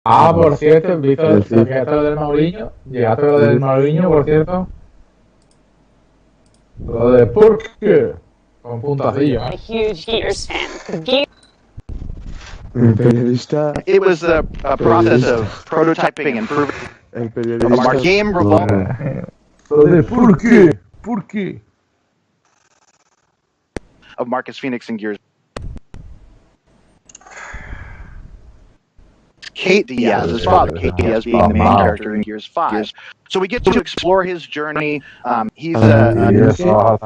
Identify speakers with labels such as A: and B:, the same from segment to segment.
A: Ah, por cierto, ¿viste llegaste a lo del Mauriño? ¿Llegaste a lo del Mauriño, por cierto? Lo de ¿por qué? Con puntacillo,
B: A huge Gears fan.
C: El periodista.
D: It was a process of prototyping and proving
C: El
D: of
C: periodista.
D: our game revolved.
A: Lo de ¿por qué? ¿Por qué?
D: Of Marcus Phoenix and Gears. Kate Diaz, his father, Kate Diaz being the main character in Gears 5. So we get to explore his journey. He's he's a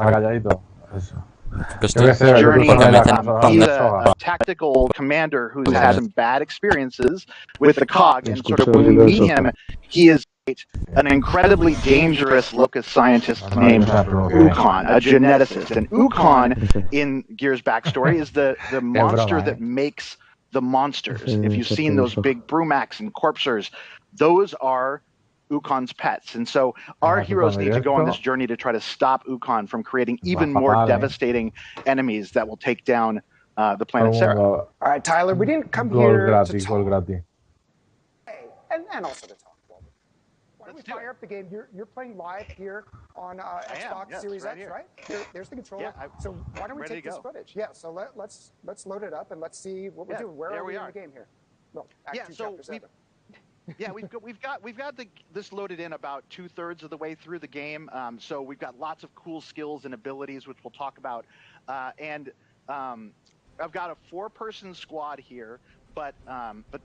D: tactical commander who's had some bad experiences with the COG, and sort of when we meet him, he is an incredibly dangerous locust scientist named Ukon, a geneticist. And Ukon, in Gears' backstory, is the monster that makes the monsters. If you've seen those big Brumacs and Corpsers, those are Ukon's pets. And so our heroes need to go on this journey to try to stop Ukon from creating even more devastating enemies that will take down the planet Sarah.
E: All right, Tyler, we didn't come here to talk. And also to talk. Why don't we fire up the game? You're playing live here on Xbox Series X, right? There's the controller. So why don't we take this footage? Yeah, so let's load it up and let's see what we're doing. Where are we in the game here? Well, Act 2, Chapter 7.
D: We've got this loaded in about 2/3 of the way through the game. So we've got lots of cool skills and abilities, which we'll talk about. And I've got a 4-person squad here, but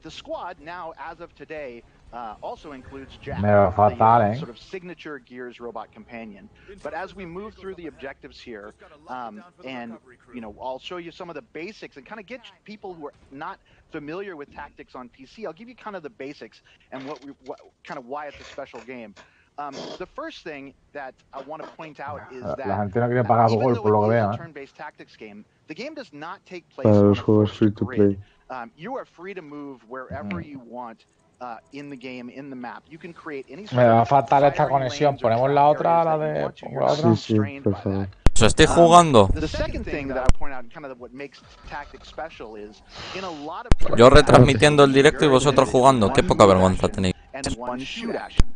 D: the squad now, as of today, also includes Jack, the sort of signature Gears robot companion. But as we move through the objectives here, and I'll show you some of the basics and kind of get people who are not familiar with tactics on PC. I'll give you kind of the basics and why it's a special game. The first thing that I want to point out is that even though it is a turn-based tactics game, the game does not take place on a forced grid. You are free to move wherever you want in the game, in the map. You can create any sort
A: Me va a faltar esta conexión. Ponemos la otra, la de... ¿Pongo la otra?
C: Sí, por favor.
F: ¿Se estoy jugando?
D: The second thing that I point out, kind of what makes tactics special, is in a lot of
F: Yo retransmitiendo el directo y vosotros jugando. Qué poca vergüenza tenéis.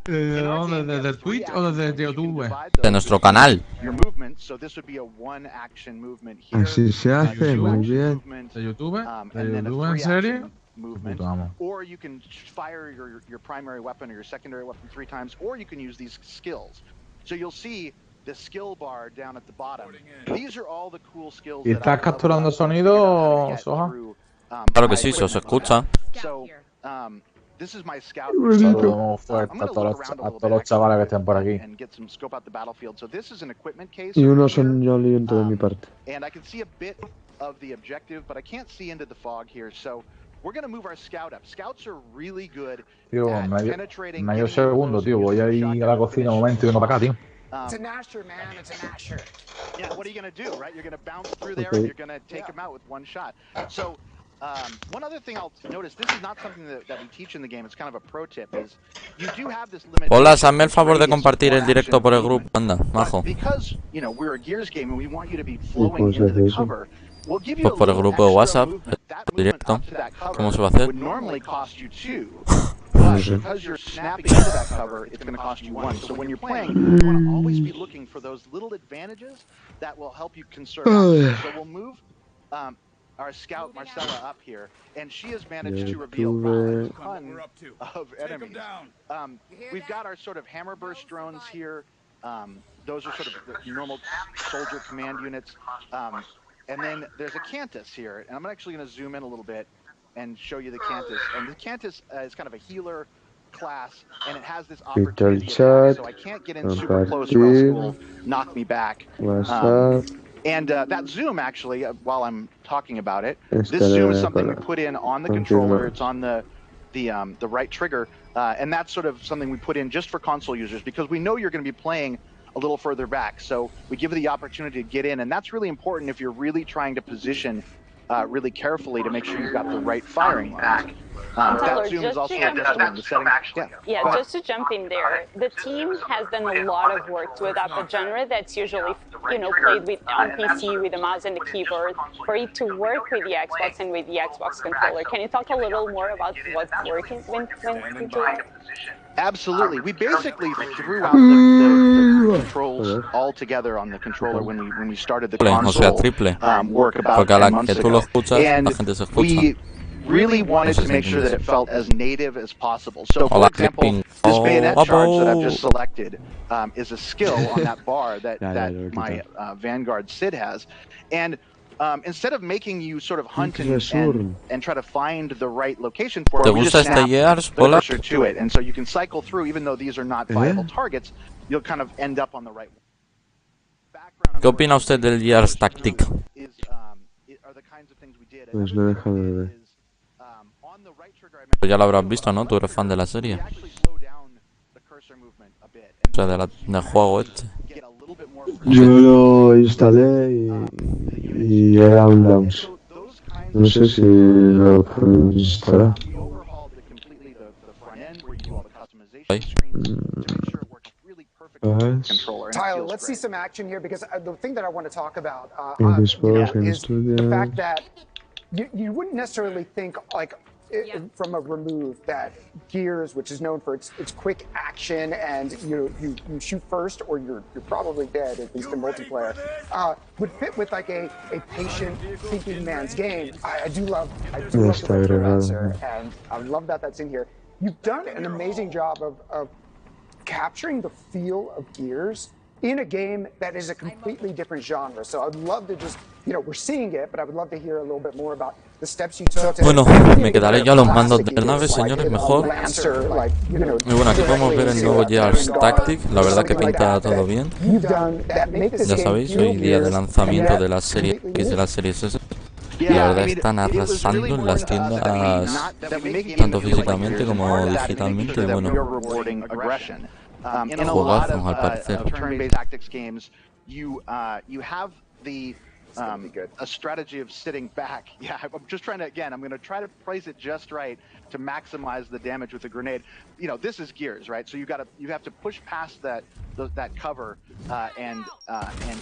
A: ¿De dónde? ¿Desde Twitch o desde YouTube?
F: De nuestro canal.
C: Así se hace, muy bien.
A: ¿De YouTube? ¿De YouTube en serio?
D: Or you can fire your primary weapon or your secondary weapon 3 times, or you can use these skills. So you'll see the skill bar down at the bottom. These are all the cool skills.
A: ¿Y estás capturando sonido, Soja?
F: Claro que sí, se os escucha.
D: So, this is my scout.
A: Saludos fuerte a todos los chavales que estén por aquí.
C: Y uno son yo aliento de mi parte.
D: And I can see a bit of the objective, but I can't see into the fog here. So we're going to move our scout up. Scouts are really good at penetrating.
A: Medio segundo, tío. Voy a ir a la cocina un momento y vengo para acá, tío.
E: It's a Nasher, man. It's a Nasher.
D: Yeah, what are you going to do, right? You're going to bounce through there and you're going to take him out with one shot. So one other thing I'll notice, this is not something that we teach in the game, it's kind of a pro tip, is you do have this limit.
F: Hola, hazme el favor de compartir el directo por el grupo, anda, majo.
D: Because, we're a Gears game and we want you to be flowing into the cover, we'll give you
F: Pues por el grupo de WhatsApp, el directo, ¿cómo se va a hacer?
D: Would normally cost you 2, but because you're snapping into that cover, it's going to cost you 1. So when you're playing, you want to always be looking for those little advantages that will help you conserve. So we'll move our scout Marcella up here, and she has managed to reveal a ton of enemies. We've got our sort of hammerburst drones here. Those are sort of the normal soldier command units. And then there's a Cantus here, and I'm actually going to zoom in a little bit and show you the Cantus. And the Cantus is kind of a healer class, and it has this opportunity attack, so I can't get in super close or else it will knock me back. And that zoom, actually, while I'm talking about it, this zoom is something we put in on the controller. It's on the right trigger, and that's sort of something we put in just for console users because we know you're going to be playing a little further back. So we give you the opportunity to get in, and that's really important if you're really trying to position really carefully to make sure you've got the right firing line. That zoom is also adjustable in the settings.
B: Yeah, just to jump in there, the team has done a lot of work to adapt a genre that's usually, played with on PC with the mouse and the keyboard, for it to work with the Xbox and with the Xbox controller. Can you talk a little more about what's working when you do it?
D: Absolutely. We basically threw out the controls all together on the controller when we started the console work about 10 months ago. And we really wanted to make sure that it felt as native as possible. So, for example, this bayonet charge that I've just selected is a skill on that bar that my Vanguard Sid has. And instead of making you sort of hunt and try to find the right location for it, we just snap the cursor to it. And so you can cycle through, even though these are not viable targets, you'll kind of end up on the right one.
F: ¿Qué opina usted del Gears Tactic?
C: Pues no deja de ver.
F: Pues ya lo habrás visto, ¿no? Tú eres fan de la serie. O sea, del juego este.
C: Yo lo instalé y era un launch. No sé si lo puedo instalar.
E: Tyler, let's see some action here, because the thing that I want to talk about is the fact that you wouldn't necessarily think, like, from a remove, that Gears, which is known for its quick action and you shoot first or you're probably dead, at least in multiplayer, would fit with like a patient thinking man's game. I do love the answer, and I love that that's in here. You've done an amazing job of capturing the feel of Gears in a game that is a completely different genre. So I'd love to just, we're seeing it, but I would love to hear a little bit more about the steps you took.
F: Bueno, me quedaré yo a los mandos de nave, señores, mejor. Y bueno, aquí podemos ver el nuevo Gears Tactic. La verdad que pinta todo bien. Ya sabéis, hoy día de lanzamiento de la serie X, de la serie S. La verdad están arrasando en las tiendas, tanto físicamente como digitalmente. Y bueno, jugazos al parecer.
D: A strategy of sitting back. Yeah, I'm just trying to, I'm going to try to place it just right to maximize the damage with the grenade. This is Gears, right? So you have to push past that cover and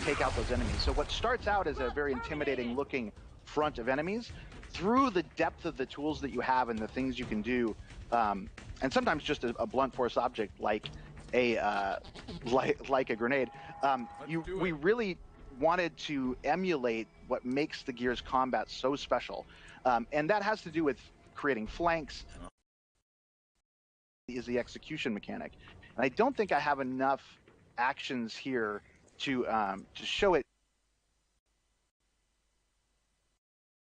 D: take out those enemies. So what starts out as a very intimidating looking front of enemies, through the depth of the tools that you have and the things you can do, and sometimes just a blunt force object like a grenade, we really wanted to emulate what makes the Gears combat so special, and that has to do with creating flanks. Is the execution mechanic, and I don't think I have enough actions here to show it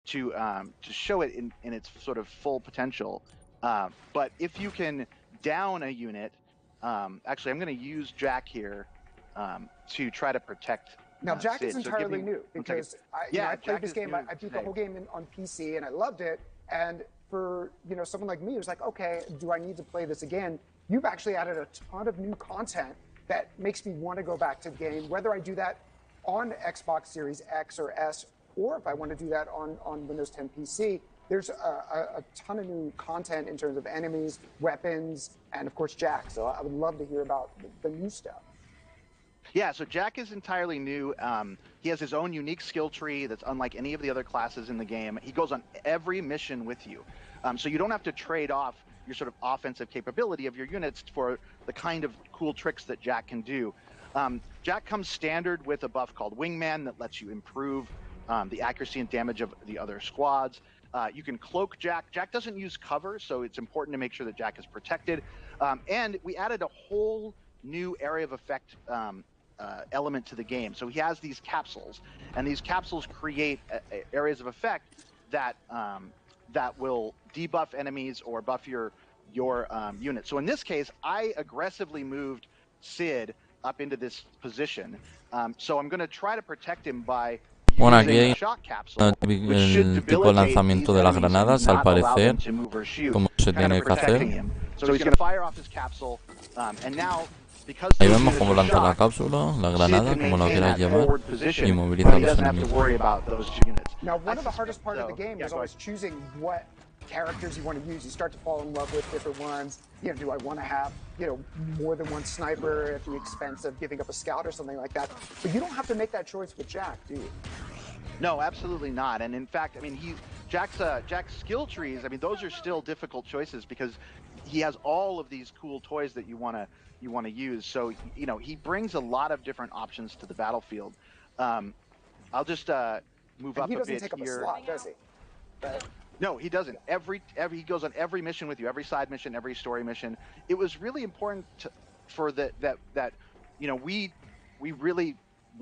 D: in its sort of full potential. But if you can down a unit, actually I'm going to use Jack here to try to protect.
E: Now, Jack is entirely new, because I played this game. I beat the whole game on PC, and I loved it. And for someone like me who's like, okay, do I need to play this again? You've actually added a ton of new content that makes me want to go back to the game, whether I do that on Xbox Series X or S, or if I want to do that on Windows 10 PC. There's a ton of new content in terms of enemies, weapons, and of course Jack. So I would love to hear about the new stuff.
D: Yeah, so Jack is entirely new. He has his own unique skill tree that's unlike any of the other classes in the game. He goes on every mission with you. So you don't have to trade off your sort of offensive capability of your units for the kind of cool tricks that Jack can do. Jack comes standard with a buff called Wingman that lets you improve the accuracy and damage of the other squads. You can cloak Jack. Jack doesn't use cover, so it's important to make sure that Jack is protected. And we added a whole new area of effect element to the game. So he has these capsules, and these capsules create areas of effect that will debuff enemies or buff your unit. So in this case, I aggressively moved Sid up into this position. So I'm going to try to protect him by
F: Bueno, aquí hay el tipo de lanzamiento de las granadas, al parecer, como se tiene que hacer. Ahí vemos cómo lanza la cápsula, la granada, como lo quieras llamar, y moviliza a los enemigos.
E: characters you want to use. You start to fall in love with different ones. Do I want to have, more than one sniper at the expense of giving up a scout or something like that? But you don't have to make that choice with Jack, do you?
D: No, absolutely not. And in fact, I mean, Jack's skill trees, I mean, those are still difficult choices because he has all of these cool toys that you want to use. So, he brings a lot of different options to the battlefield. I'll just move up a bit here.
E: He doesn't take up a slot, does he?
D: No, he doesn't. He goes on every mission with you, every side mission, every story mission. It was really important that we really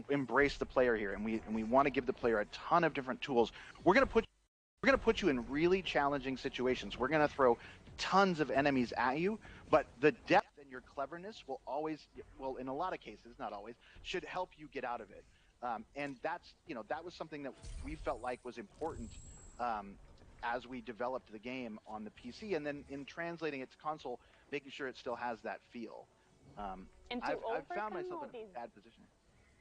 D: embrace the player here, and we want to give the player a ton of different tools. We're gonna put you in really challenging situations. We're gonna throw tons of enemies at you, but the depth and your cleverness will always, well, in a lot of cases, not always, should help you get out of it. And that was something that we felt like was important as we developed the game on the PC, and then in translating it to console, making sure it still has that feel. I've found myself in a bad position.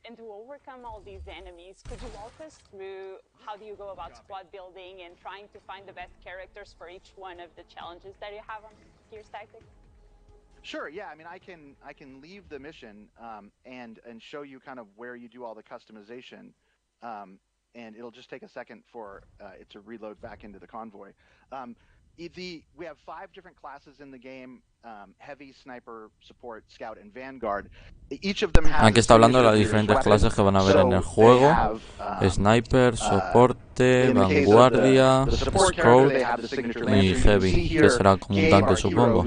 B: And to overcome all these enemies, could you walk us through how do you go about squad building and trying to find the best characters for each one of the challenges that you have on Gears Tactics?
D: Sure. Yeah. I mean, I can leave the mission and show you kind of where you do all the customization, and it'll just take a second for it to reload back into the convoy. We have 5 different classes in the game: heavy, sniper, support, scout, and vanguard. Each of them has.
F: Aquí está hablando de las diferentes clases que van a ver en el juego: sniper, soporte, vanguardia, scout y heavy, que será como un tanque, supongo.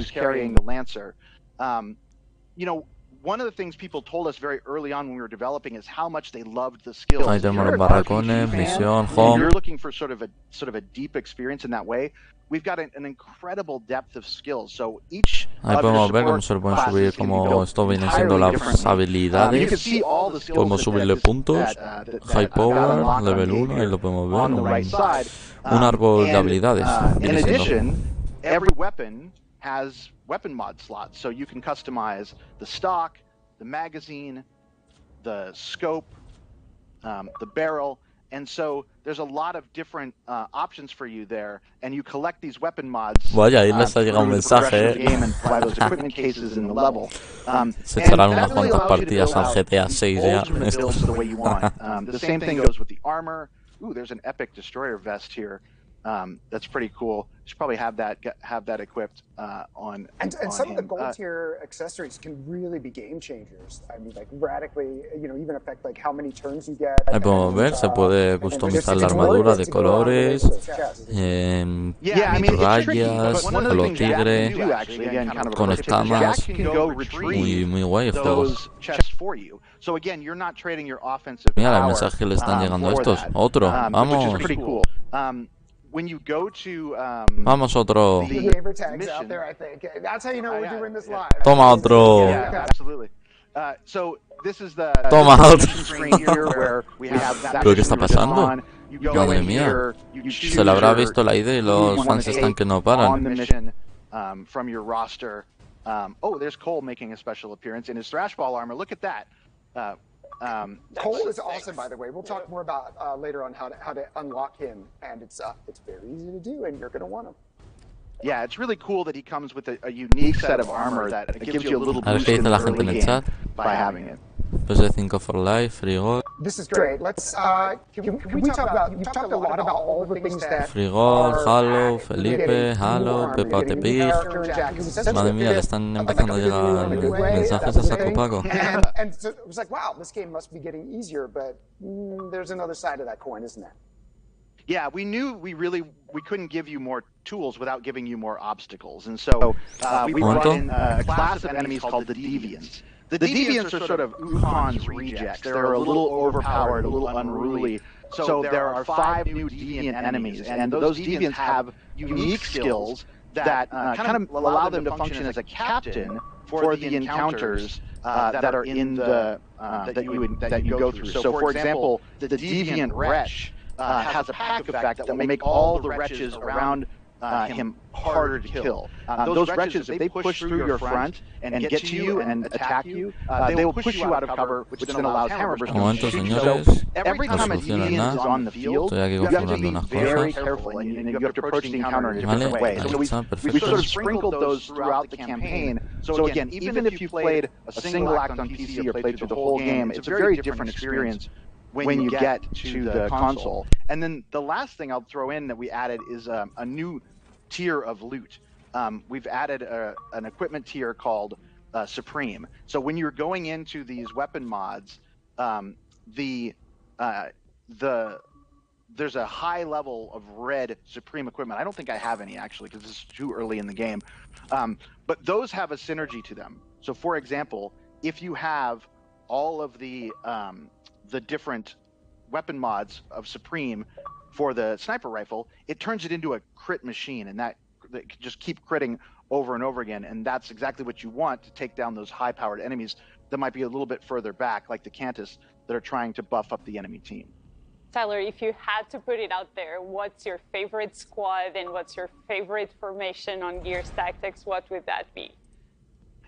D: One of the things people told us very early on when we were developing is how much they loved the skills.
F: Ahí tenemos los barracones, misión, home.
D: You're looking for sort of a deep experience in that way. We've got an incredible depth of skills. So each
F: Ahí podemos ver cómo se lo pueden subir, como esto viene siendo las habilidades. Podemos subirle puntos, high power, level 1, ahí lo podemos ver. Un árbol de habilidades.
D: In addition, every weapon has weapon mod slots, so you can customize the stock, the magazine, the scope, the barrel, and so there's a lot of different options for you there, and you collect these weapon mods.
F: Vaya, ahí les ha llegado un mensaje. Se echarán unas cuantas partidas al GTA 6 ya.
D: The same thing goes with the armor. Ooh, there's an epic destroyer vest here. That's pretty cool. You should probably have that equipped on.
E: And some of the gold tier accessories can really be game changers. I mean, like radically, even affect like how many turns you get.
F: Ahí podemos ver, se puede customizar la armadura de colores, rayas, color tigre, con escamas. Muy guay el juego. Mira el mensaje que le están llegando a estos. Otro, vamos.
D: When you go to
F: vamos otro.
D: Toma
F: otro.
D: Yeah, absolutely. So this is the
F: Toma otro.
D: ¿Pero
F: qué está pasando? Madre mía. Se le habrá visto la idea y los fans están que no paran.
D: From your roster. Oh, there's Cole making a special appearance in his thrash ball armor. Look at that.
E: Cole is awesome, by the way. We'll talk more about later on how to unlock him, and it's very easy to do, and you're going to want him.
D: Yeah, it's really cool that he comes with a unique set of armor that gives you a little boost in the early game by having it.
F: PS5 for life, Frigol.
E: This is great. Let's can we talk about? You've talked a lot about all the things that.
F: Frigol, Halo, Felipe, Halo, Peppa the Pig. Madre mía, le están empezando a llegar mensajes a saco pago.
E: And so it was like, wow, this game must be getting easier, but there's another side of that coin, isn't there?
D: Yeah, we knew we couldn't give you more tools without giving you more obstacles, and so we brought in a class of enemies called the Deviants. The Deviants are sort of Wuhan's rejects. They're a little overpowered, a little unruly. So there are 5 new Deviant enemies, and those Deviants have unique skills that kind of allow them to function as a captain for the encounters that are in the that you go through. So, for example, the Deviant Wretch has a pack effect that will make all the wretches around him harder to kill. Those wretches, if they push through your front and get to you and attack you, they will push you out of cover, which then allows Hammerburst
F: Un momento,
D: to shoot you.
F: señores.
D: So every
F: No
D: time a
F: soluciona
D: deviant is
F: nada.
D: on the field,
F: Estoy aquí
D: you have to
F: configurando
D: be
F: unas
D: very
F: cosas.
D: careful, and you have to approach the encounter in a
F: Vale,
D: different way.
F: ahí
D: So
F: está,
D: we've
F: perfecto.
D: sort of sprinkled those throughout the campaign. So again, even if you played a single act on PC or played through the whole game, it's a very different experience when you get to the console. And then the last thing I'll throw in that we added is a new tier of loot. We've added an equipment tier called Supreme. So when you're going into these weapon mods, there's a high level of red Supreme equipment. I don't think I have any actually because this is too early in the game. But those have a synergy to them. So for example, if you have all of the different weapon mods of Supreme for the sniper rifle, it turns it into a crit machine, and that can just keep critting over and over again. And that's exactly what you want to take down those high-powered enemies that might be a little bit further back, like the Cantus, that are trying to buff up the enemy team.
B: Tyler, if you had to put it out there, what's your favorite squad and what's your favorite formation on Gears Tactics? What would that be?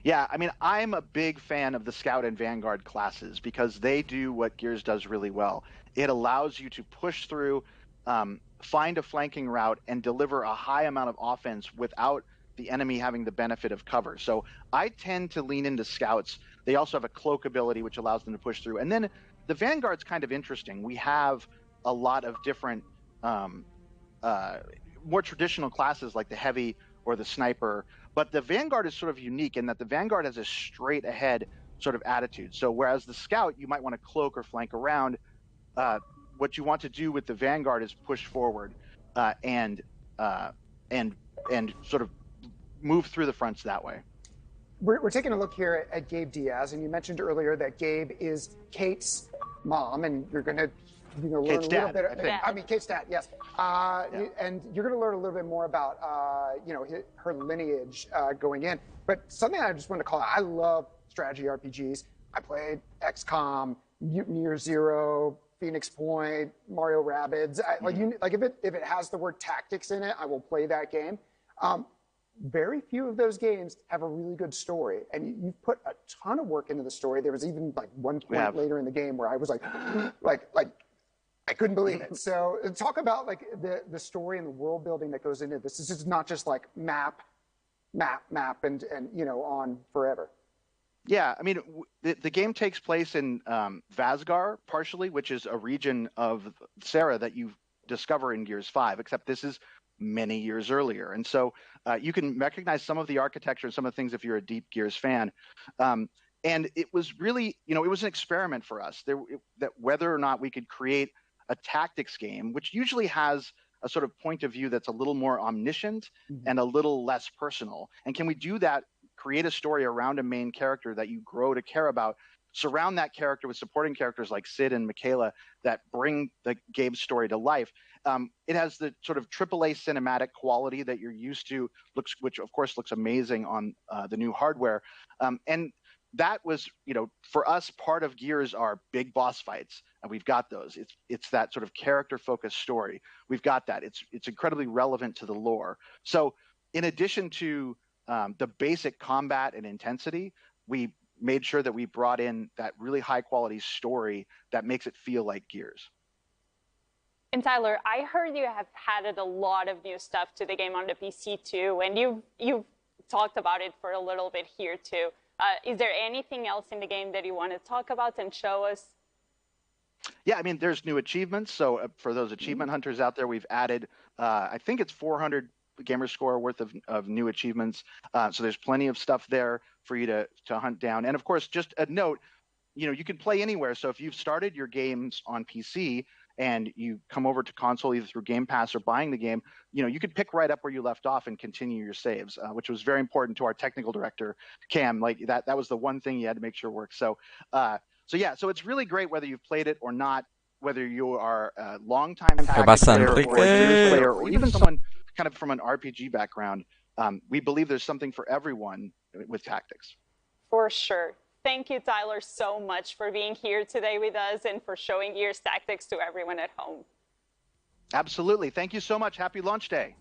D: Yeah, I mean, I'm a big fan of the Scout and Vanguard classes because they do what Gears does really well. It allows you to push through, find a flanking route, and deliver a high amount of offense without the enemy having the benefit of cover. So I tend to lean into Scouts. They also have a cloak ability, which allows them to push through. And then the Vanguard's kind of interesting. We have a lot of different, more traditional classes like the Heavy or the Sniper, but the Vanguard is sort of unique in that the Vanguard has a straight ahead sort of attitude. So whereas the Scout, you might want to cloak or flank around, what you want to do with the Vanguard is push forward and sort of move through the fronts that way.
E: We're taking a look here at Gabe Diaz, and you mentioned earlier that Gabe is Kate's mom, and you're going to learn
D: Kate's
E: a little
D: dad,
E: bit. I mean, Kate's dad, yes. And you're going to learn a little bit more about her lineage going in. But something I just wanted to call out: I love strategy RPGs. I played XCOM, Mutant Year Zero, Phoenix Point, Mario Rabbids. If it has the word tactics in it, I will play that game. Very few of those games have a really good story, and you've put a ton of work into the story. There was even like one point later in the game where I was like I couldn't believe it. So talk about like the story and the world building that goes into this. This is not just like map, and on forever.
D: Yeah, I mean, the game takes place in Vazgar, partially, which is a region of Sarah that you discover in Gears 5, except this is many years earlier. And so you can recognize some of the architecture and some of the things if you're a deep Gears fan. And it was really, it was an experiment for us that whether or not we could create a tactics game, which usually has a sort of point of view that's a little more omniscient and a little less personal. And can we do that, create a story around a main character that you grow to care about, surround that character with supporting characters like Sid and Michaela that bring the Gabe story to life. It has the sort of AAA cinematic quality that you're used to, which of course looks amazing on the new hardware. And that was, for us, part of Gears are big boss fights, and we've got those. It's that sort of character-focused story. We've got that. It's incredibly relevant to the lore. So in addition to the basic combat and intensity, we made sure that we brought in that really high-quality story that makes it feel like Gears.
B: And Tyler, I heard you have added a lot of new stuff to the game on the PC too, and you've talked about it for a little bit here too. Is there anything else in the game that you want to talk about and show us?
D: Yeah, I mean, there's new achievements. So for those achievement hunters out there, we've added, I think it's 400 Gamerscore worth of new achievements. So there's plenty of stuff there for you to hunt down. And of course, just a note, you can play anywhere. So if you've started your games on PC and you come over to console either through Game Pass or buying the game, you could pick right up where you left off and continue your saves, which was very important to our technical director, Cam. Like that was the one thing you had to make sure worked. So it's really great whether you've played it or not, whether you are a long-time tactics player or even someone kind of from an RPG background. We believe there's something for everyone with tactics.
B: For sure. Thank you, Tyler, so much for being here today with us and for showing Gears Tactics to everyone at home.
D: Absolutely. Thank you so much. Happy launch day.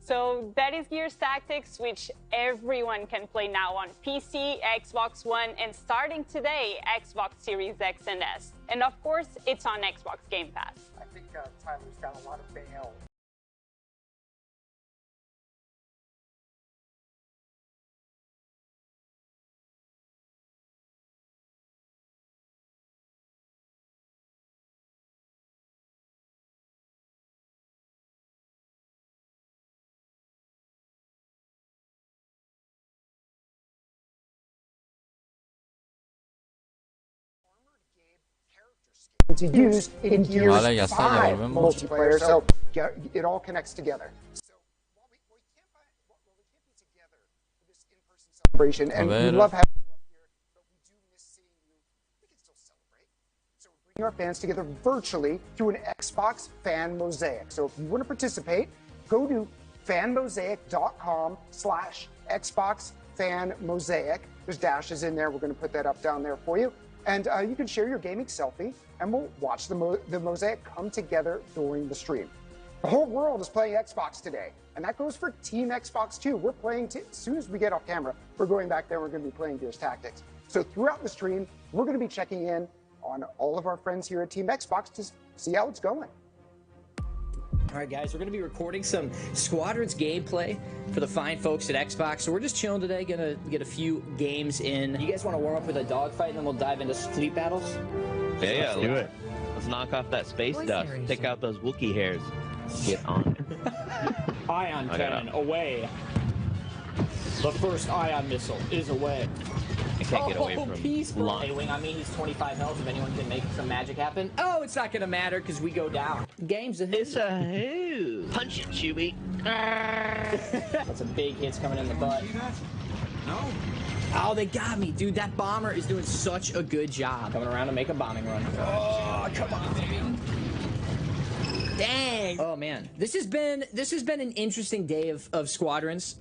B: So that is Gears Tactics, which everyone can play now on PC, Xbox One, and starting today, Xbox Series X and S. And of course, it's on Xbox Game Pass.
E: I think Tyler's got a lot of bail. To use in Gears
F: Vale, ya está, ya
E: 5
F: volvemos.
E: multiplayer, so it all connects together. So while we can't be together for this in-person celebration, and we love having you up here, but we do miss seeing you. We can still celebrate. So we're bringing our fans together virtually through an Xbox Fan Mosaic. So if you want to participate, go to fanmosaic.com/Xbox Fan Mosaic. There's dashes in there. We're going to put that up down there for you. And you can share your gaming selfie, and we'll watch the mosaic come together during the stream. The whole world is playing Xbox today, and that goes for Team Xbox too. We're playing, as soon as we get off camera, we're going back there, we're going to be playing Gears Tactics. So throughout the stream, we're going to be checking in on all of our friends here at Team Xbox to see how it's going.
G: All right, guys, we're going to be recording some Squadrons gameplay for the fine folks at Xbox. So we're just chilling today, going to get a few games in. You guys want to warm up with a dogfight, and then we'll dive into fleet battles?
H: Yeah, let's do it. Let's knock off that space dust. Take out those Wookiee hairs. Get on it.
G: Ion cannon, away. The first ion missile is away.
H: I can't get away from
G: Hey, Wing, I mean, he's 25 health. If anyone can make some magic happen. Oh, it's not going to matter because we go down. Game's a hoot.
H: It's a who. Punch it, Chewie.
G: Got some big hits coming in the butt.
H: No.
G: Oh, they got me, dude. That bomber is doing such a good job. Coming around to make a bombing run. Oh, come on, baby. Dang. Oh man, this has been an interesting day of Squadrons.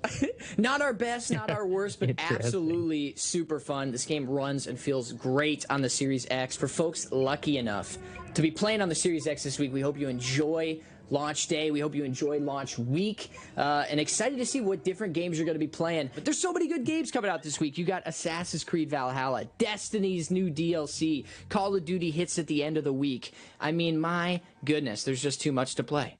G: Not our best, not our worst, but absolutely super fun. This game runs and feels great on the Series X. For folks lucky enough to be playing on the Series X this week, we hope you enjoy launch day. We hope you enjoy launch week, and excited to see what different games you're going to be playing. But there's so many good games coming out this week. You got Assassin's Creed Valhalla, Destiny's new DLC, Call of Duty hits at the end of the week. I mean, my goodness, there's just too much to play.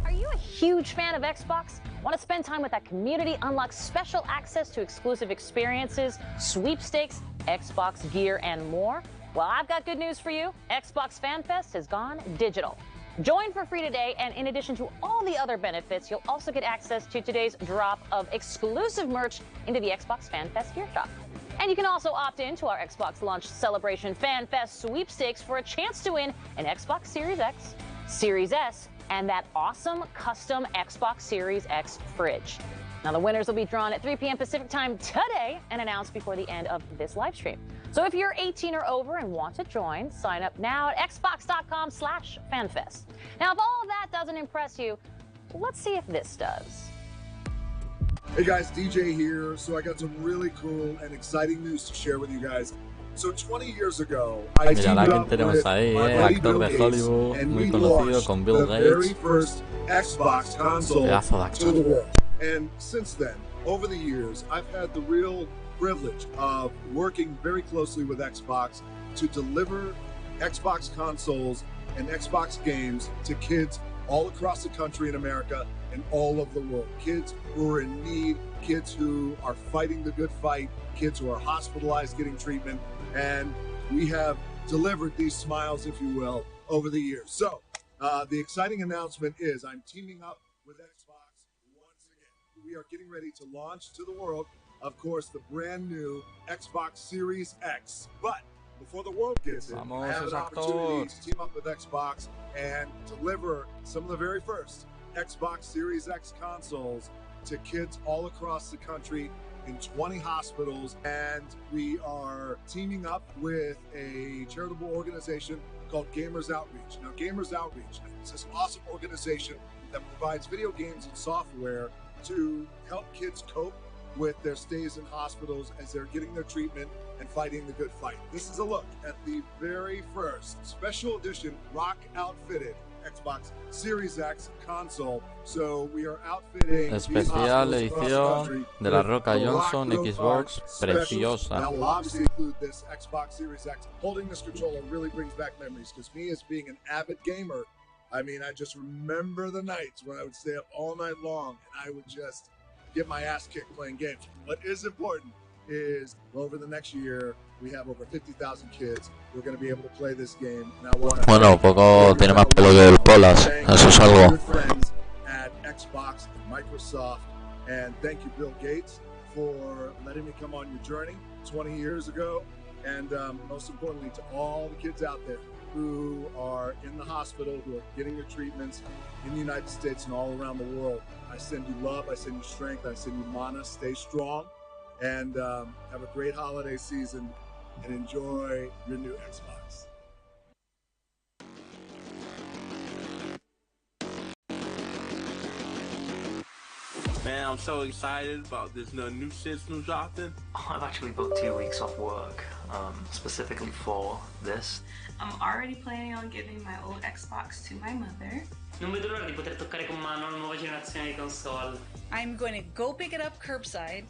I: Are you a huge fan of Xbox? Want to spend time with that community, unlock special access to exclusive experiences, sweepstakes, Xbox gear, and more? Well, I've got good news for you. Xbox Fan Fest has gone digital. Join for free today, and in addition to all the other benefits, you'll also get access to today's drop of exclusive merch into the Xbox Fan Fest gear shop. And you can also opt in to our Xbox Launch Celebration Fan Fest sweepstakes for a chance to win an Xbox Series X, Series S, and that awesome custom Xbox Series X fridge. Now, the winners will be drawn at 3 p.m. Pacific time today and announced before the end of this live stream. So if you're 18 or over and want to join, sign up now at xbox.com/fanfest. Now, if all of that doesn't impress you, let's see if this does.
J: Hey guys, DJ here. So I got some really cool and exciting news to share with you guys. So 20 years ago, I teamed up with my buddy Bill Gates, and we launched the very first Xbox console to the world. And since then, over the years, I've had the real privilege of working very closely with Xbox to deliver Xbox consoles and Xbox games to kids all across the country in America and all over the world. Kids who are in need, kids who are fighting the good fight, kids who are hospitalized getting treatment, and we have delivered these smiles, if you will, over the years. So the exciting announcement is I'm teaming up with Xbox once again. We are getting ready to launch to the world, of course, the brand new Xbox Series X. But before the world gets it, I have an opportunity to team up with Xbox and deliver some of the very first Xbox Series X consoles to kids all across the country in 20 hospitals. And we are teaming up with a charitable organization called Gamers Outreach. Now, Gamers Outreach is this awesome organization that provides video games and software to help kids cope with their stays in hospitals as they're getting their treatment and fighting the good fight. This is a look at the very first special edition rock outfitted Xbox Series X console. So we are outfitting
F: Especial edición de la Roca Johnson Xbox, preciosa.
J: That will obviously include this Xbox Series X. Holding this controller really brings back memories because me as being an avid gamer, I mean, I just remember the nights when I would stay up all night long and I would just get my ass kicked playing games. What is important is over the next year, we have over 50,000 kids who are going to be able to play this game.
F: Bueno, poco tiene más pelo que el Polas, eso es algo.
J: At Xbox and Microsoft, and thank you, Bill Gates, for letting me come on your journey 20 years ago, and most importantly, to all the kids out there who are in the hospital, who are getting their treatments in the United States and all around the world. I send you love, I send you strength, I send you mana. Stay strong, and have a great holiday season, and enjoy your new Xbox.
K: Man, I'm so excited about this new system dropping.
L: I've actually booked 2 weeks off work, specifically for this.
M: I'm already planning on giving my old Xbox to my mother.
L: Non vedo l'ora di poter toccare con mano la nuova generazione di console.
M: I'm going to go pick it up curbside,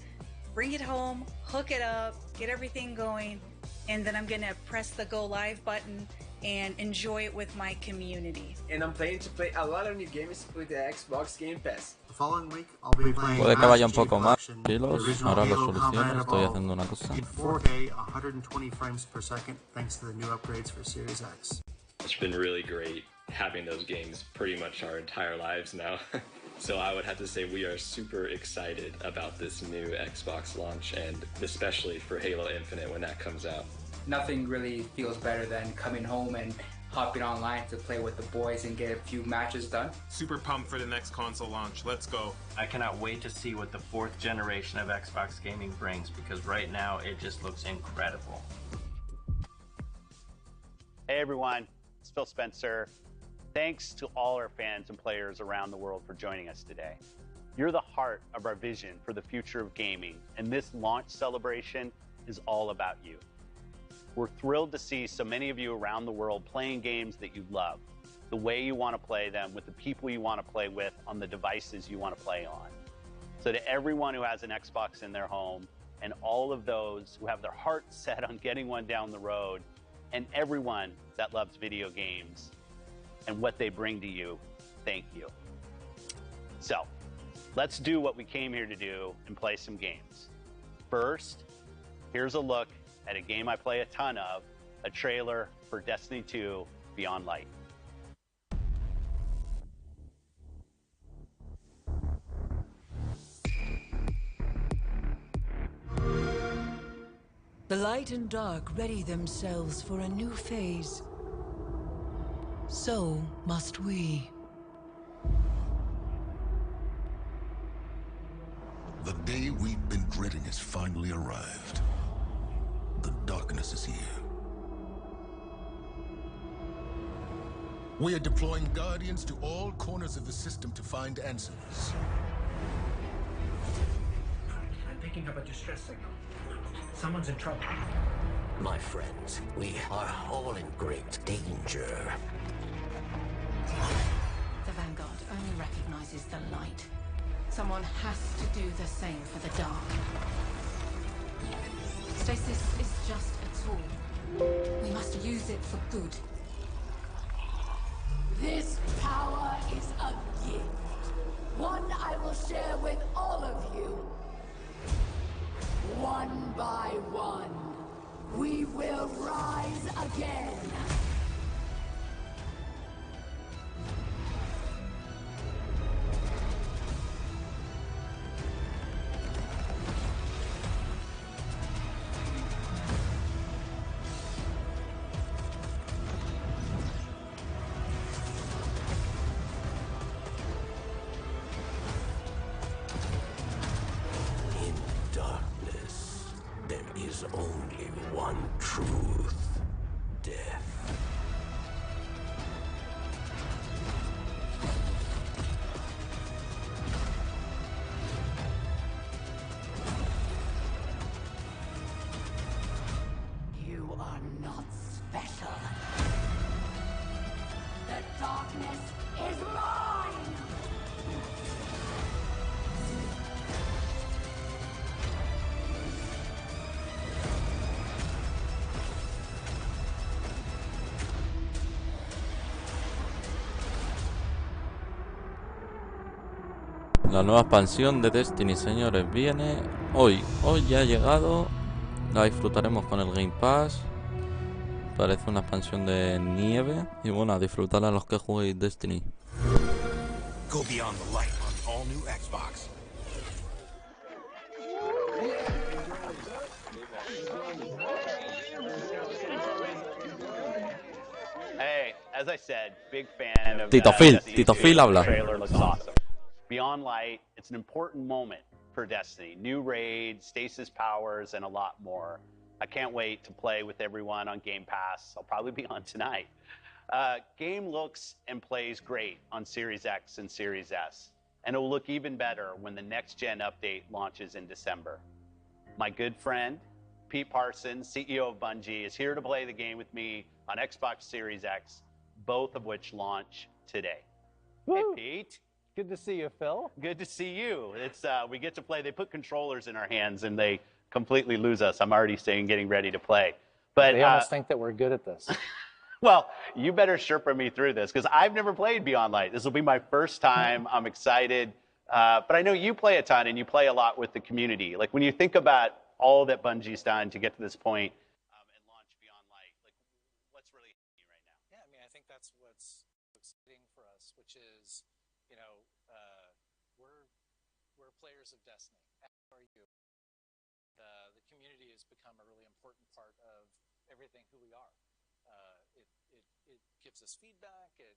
M: bring it home, hook it up, get everything going, and then I'm going to press the go live button and enjoy it with my community.
N: And I'm planning to play a lot of new games with the Xbox Game Pass.
O: The following week, I'll be playing
F: Puede que vaya un poco más, chilos. Ahora lo soluciono, estoy haciendo una cosa.
O: in 4K, 120 frames per second, thanks to the new upgrades for Series X.
P: It's been really great having those games pretty much our entire lives now. So I would have to say we are super excited about this new Xbox launch, and especially for Halo Infinite when that comes out.
Q: Nothing really feels better than coming home and hopping online to play with the boys and get a few matches done.
R: Super pumped for the next console launch. Let's go.
S: I cannot wait to see what the 4th generation of Xbox gaming brings, because right now it just looks incredible.
T: Hey everyone, it's Phil Spencer. Thanks to all our fans and players around the world for joining us today. You're the heart of our vision for the future of gaming, and this launch celebration is all about you. We're thrilled to see so many of you around the world playing games that you love, the way you want to play them, with the people you want to play with, on the devices you want to play on. So to everyone who has an Xbox in their home, and all of those who have their hearts set on getting one down the road, and everyone that loves video games and what they bring to you, thank you. So let's do what we came here to do and play some games. First, here's a look at a game I play a ton of, a trailer for Destiny 2 Beyond Light.
U: The light and dark ready themselves for a new phase. So must we.
V: The day we've been dreading has finally arrived. The darkness is here. We are deploying Guardians to all corners of the system to find answers.
W: I'm picking up a distress signal. Someone's in trouble.
X: My friends, we are all in great danger.
Y: The Vanguard only recognizes the light. Someone has to do the same for the dark. Stasis is just a tool. We must use it for good.
U: This power is a gift. One I will share with all of you. One by one, we will rise again.
X: Only one truth: death.
U: You are not special. The darkness
F: La nueva expansión de Destiny, señores, viene hoy. Hoy ya ha llegado. La disfrutaremos con el Game Pass. Parece una expansión de nieve. Y bueno, a disfrutar a los que juguéis Destiny.
V: Go beyond the light on all new Xbox.
T: Hey, as I said, big fan of
F: Tito Phil
T: The
F: habla.
T: trailer looks awesome. Beyond Light, it's an important moment for Destiny. New raids, stasis powers, and a lot more. I can't wait to play with everyone on Game Pass. I'll probably be on tonight. Game looks and plays great on Series X and Series S, and it will look even better when the next-gen update launches in December. My good friend, Pete Parsons, CEO of Bungie, is here to play the game with me on Xbox Series X, both of which launch today.
A: Woo.
T: Hey, Pete.
A: Good to see you, Phil.
T: Good to see you. It's we get to play. They put controllers in our hands and they completely lose us. I'm already getting ready to play. But
A: they almost think that we're good at this.
T: Well, you better Sherpa me through this because I've never played Beyond Light. This will be my first time. I'm excited. But I know you play a ton and you play a lot with the community. Like when you think about all that Bungie's done to get to this point and launch Beyond Light, like what's really happening right now?
B: Yeah, I mean, I think that's what's exciting for us, which is, you know, we're players of Destiny. As are you. The community has become a really important part of everything who we are. It gives us feedback. It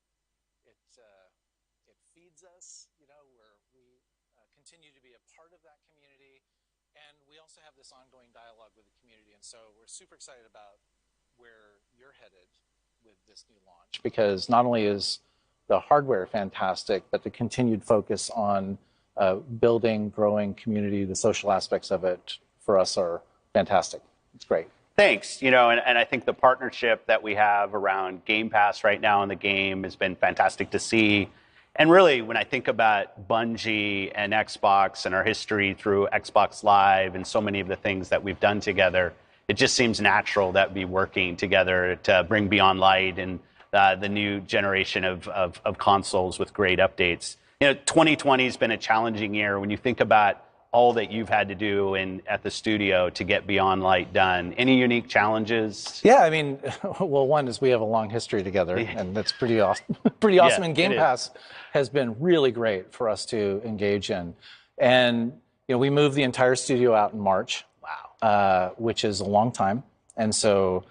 B: feeds us. You know, we continue to be a part of that community, and we also have this ongoing dialogue with the community. And so we're super excited about where you're headed with this new launch, because not only is the hardware fantastic, but the continued focus on building, growing community, the social aspects of it for us are fantastic. It's great.
T: Thanks. You know, and I think the partnership that we have around Game Pass right now in the game has been fantastic to see. And really, when I think about Bungie and Xbox and our history through Xbox Live and so many of the things that we've done together, it just seems natural that we working together to bring Beyond Light and the new generation of consoles with great updates. You know, 2020 has been a challenging year when you think about all that you've had to do at the studio to get Beyond Light done. Any unique challenges?
B: Yeah, I mean, well, one is we have a long history together, and that's pretty awesome. Pretty awesome.
T: Yeah,
B: and Game Pass has been really great for us to engage in. And you know, we moved the entire studio out in March. Wow. Which is a long time. And so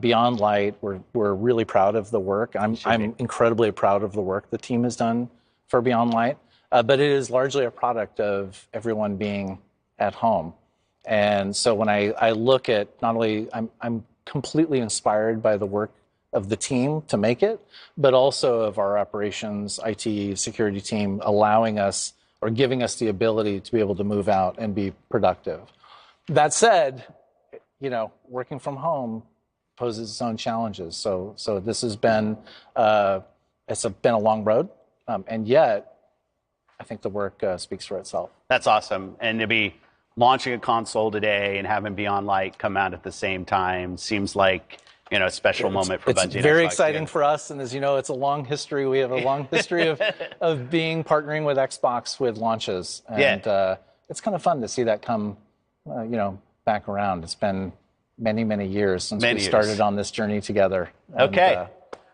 B: Beyond Light, we're really proud of the work. I'm incredibly proud of the work the team has done for Beyond Light. But it is largely a product of everyone being at home. And so when I look at, not only I'm completely inspired by the work of the team to make it, but also of our operations, IT, security team allowing us or giving us the ability to be able to move out and be productive. That said, you know, working from home poses its own challenges. So this has been, it's been a long road, and yet, I think the work speaks for itself.
T: That's awesome. And to be launching a console today and having Beyond Light come out at the same time seems like, you know, a special moment for Bungie.
B: It's very exciting for us. And as you know, it's a long history. We have a long history of partnering with Xbox with launches. And it's kind of fun to see that come, you know, back around. It's been many, many years since we started on this journey together.
T: Okay.
B: And,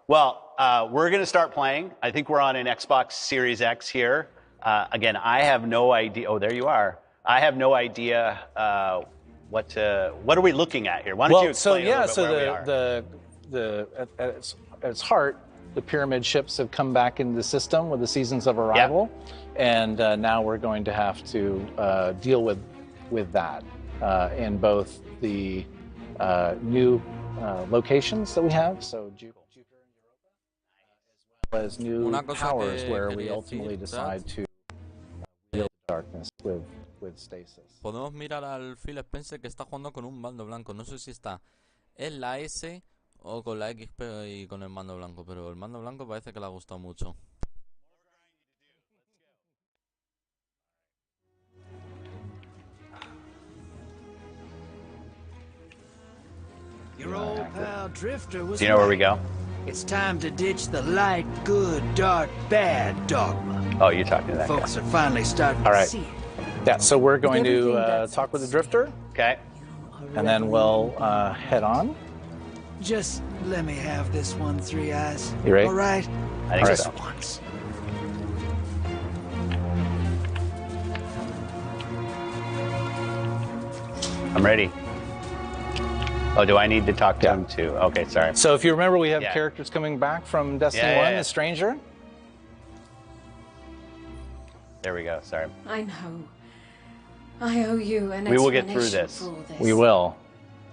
T: well, we're going to start playing. I think we're on an Xbox Series X here. Again, I have no idea. Oh, there you are. I have no idea what are we looking at here? Why don't you explain a little bit where we are?
B: at its heart, the pyramid ships have come back into the system with the Seasons of Arrival, and now we're going to have to deal with that in both the new locations that we have, so Jupiter and Europa, as well as new powers where we ultimately decide to deal with darkness with stasis.
F: Podemos mirar al Phil Spencer que está jugando con un mando blanco. No sé si está en la S o con la XP y con el mando blanco, pero el mando blanco parece que le ha gustado mucho.
T: Do you know where we go?
C: It's time to ditch the light, good, dark, bad dogma.
T: Oh, you're talking to that
C: Folks
T: guy.
C: are finally starting
B: All
C: to
B: right.
C: see it.
B: Yeah, so we're going to talk with the Drifter.
T: Okay.
B: And then we'll head on.
C: Just let me have this one, Three Eyes.
B: You ready?
C: All right?
T: I think
C: Just
T: so.
C: once.
T: I'm ready. Oh, do I need to talk to him too? Okay, sorry.
B: So if you remember, we have
T: Yeah.
B: characters coming back from Destiny
T: Yeah,
B: 1,
T: yeah.
B: the Stranger.
T: There we go. Sorry.
Y: I know. I owe you an
T: We will get through
Y: explanation
T: this.
Y: for all this.
B: We will.